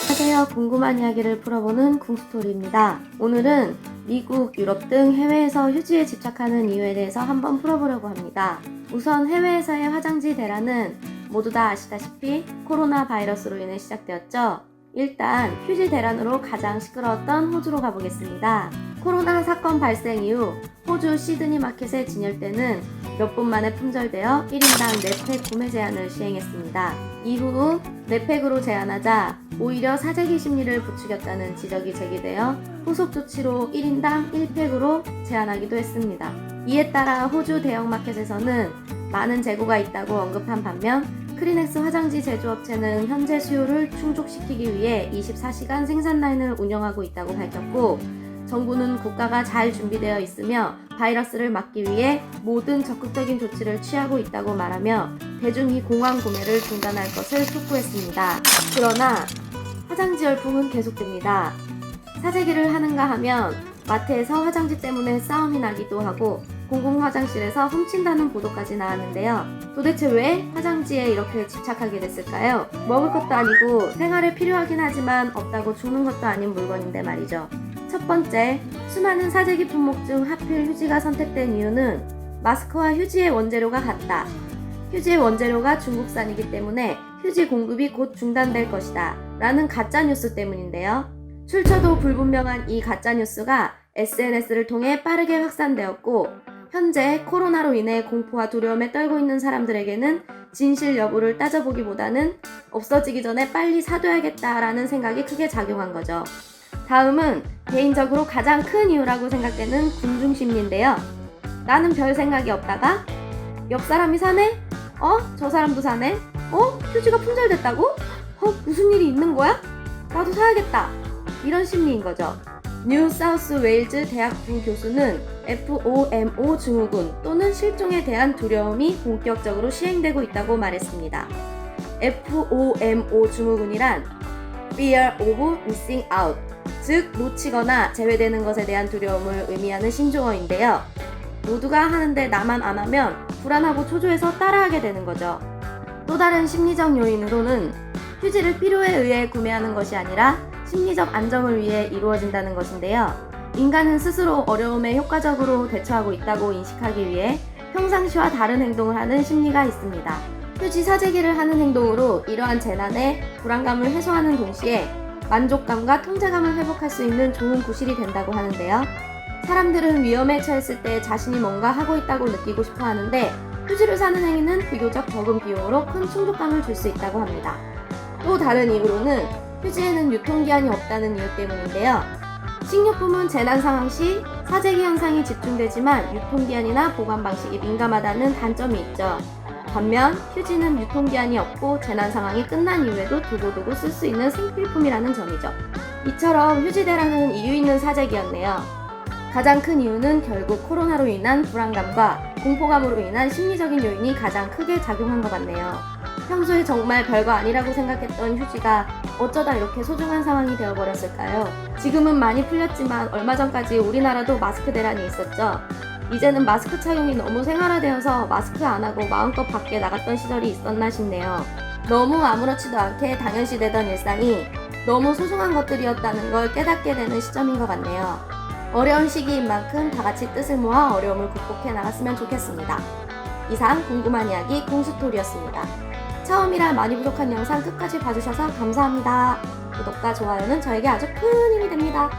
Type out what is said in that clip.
안녕하세요. 궁금한 이야기를 풀어보는 궁스토리입니다. 오늘은 미국, 유럽 등 해외에서 휴지에 집착하는 이유에 대해서 한번 풀어보려고 합니다. 우선 해외에서의 화장지 대란은 모두 다 아시다시피 코로나 바이러스로 인해 시작되었죠. 일단 휴지 대란으로 가장 시끄러웠던 호주로 가보겠습니다. 코로나 사건 발생 이후 호주 시드니 마켓의 진열대는 몇 분 만에 품절되어 1인당 4팩 구매 제한을 시행했습니다. 이후 4팩으로 제한하자 오히려 사재기 심리를 부추겼다는 지적이 제기되어 후속 조치로 1인당 1팩으로 제한하기도 했습니다. 이에 따라 호주 대형마켓에서는 많은 재고가 있다고 언급한 반면 크리넥스 화장지 제조업체는 현재 수요를 충족시키기 위해 24시간 생산 라인을 운영하고 있다고 밝혔고, 정부는 국가가 잘 준비되어 있으며 바이러스를 막기 위해 모든 적극적인 조치를 취하고 있다고 말하며 대중이 공황 구매를 중단할 것을 촉구했습니다. 그러나 화장지 열풍은 계속됩니다. 사재기를 하는가 하면 마트에서 화장지 때문에 싸움이 나기도 하고 공공화장실에서 훔친다는 보도까지 나왔는데요. 도대체 왜 화장지에 이렇게 집착하게 됐을까요? 먹을 것도 아니고 생활에 필요하긴 하지만 없다고 주는 것도 아닌 물건인데 말이죠. 첫 번째, 수많은 사재기 품목 중 하필 휴지가 선택된 이유는 마스크와 휴지의 원재료가 같다. 휴지의 원재료가 중국산이기 때문에 휴지 공급이 곧 중단될 것이다 라는 가짜뉴스 때문인데요. 출처도 불분명한 이 가짜뉴스가 SNS를 통해 빠르게 확산되었고, 현재 코로나로 인해 공포와 두려움에 떨고 있는 사람들에게는 진실 여부를 따져보기보다는 없어지기 전에 빨리 사둬야겠다라는 생각이 크게 작용한 거죠. 다음은 개인적으로 가장 큰 이유라고 생각되는 군중심리인데요. 나는 별 생각이 없다가 옆 사람이 사네? 저 사람도 사네? 휴지가 품절됐다고? 무슨 일이 있는 거야? 나도 사야겠다. 이런 심리인 거죠. 뉴 사우스 웨일즈 대학부 교수는 FOMO 증후군 또는 실종에 대한 두려움이 본격적으로 시행되고 있다고 말했습니다. FOMO 증후군이란 Fear of Missing Out, 즉 놓치거나 제외되는 것에 대한 두려움을 의미하는 신조어인데요. 모두가 하는데 나만 안 하면 불안하고 초조해서 따라하게 되는 거죠. 또 다른 심리적 요인으로는 휴지를 필요에 의해 구매하는 것이 아니라 심리적 안정을 위해 이루어진다는 것인데요. 인간은 스스로 어려움에 효과적으로 대처하고 있다고 인식하기 위해 평상시와 다른 행동을 하는 심리가 있습니다. 휴지 사재기를 하는 행동으로 이러한 재난의 불안감을 해소하는 동시에 만족감과 통제감을 회복할 수 있는 좋은 구실이 된다고 하는데요. 사람들은 위험에 처했을 때 자신이 뭔가 하고 있다고 느끼고 싶어 하는데 휴지를 사는 행위는 비교적 적은 비용으로 큰 충족감을 줄 수 있다고 합니다. 또 다른 이유로는 휴지에는 유통기한이 없다는 이유 때문인데요. 식료품은 재난 상황 시 사재기 현상이 집중되지만 유통기한이나 보관 방식이 민감하다는 단점이 있죠. 반면 휴지는 유통기한이 없고 재난 상황이 끝난 이후에도 두고두고 쓸 수 있는 생필품이라는 점이죠. 이처럼 휴지 대란은 이유 있는 사재기였네요. 가장 큰 이유는 결국 코로나로 인한 불안감과 공포감으로 인한 심리적인 요인이 가장 크게 작용한 것 같네요. 평소에 정말 별거 아니라고 생각했던 휴지가 어쩌다 이렇게 소중한 상황이 되어버렸을까요? 지금은 많이 풀렸지만 얼마 전까지 우리나라도 마스크 대란이 있었죠. 이제는 마스크 착용이 너무 생활화되어서 마스크 안 하고 마음껏 밖에 나갔던 시절이 있었나 싶네요. 너무 아무렇지도 않게 당연시되던 일상이 너무 소중한 것들이었다는 걸 깨닫게 되는 시점인 것 같네요. 어려운 시기인 만큼 다 같이 뜻을 모아 어려움을 극복해 나갔으면 좋겠습니다. 이상 궁금한 이야기 궁스토리였습니다. 처음이라 많이 부족한 영상 끝까지 봐주셔서 감사합니다. 구독과 좋아요는 저에게 아주 큰 힘이 됩니다.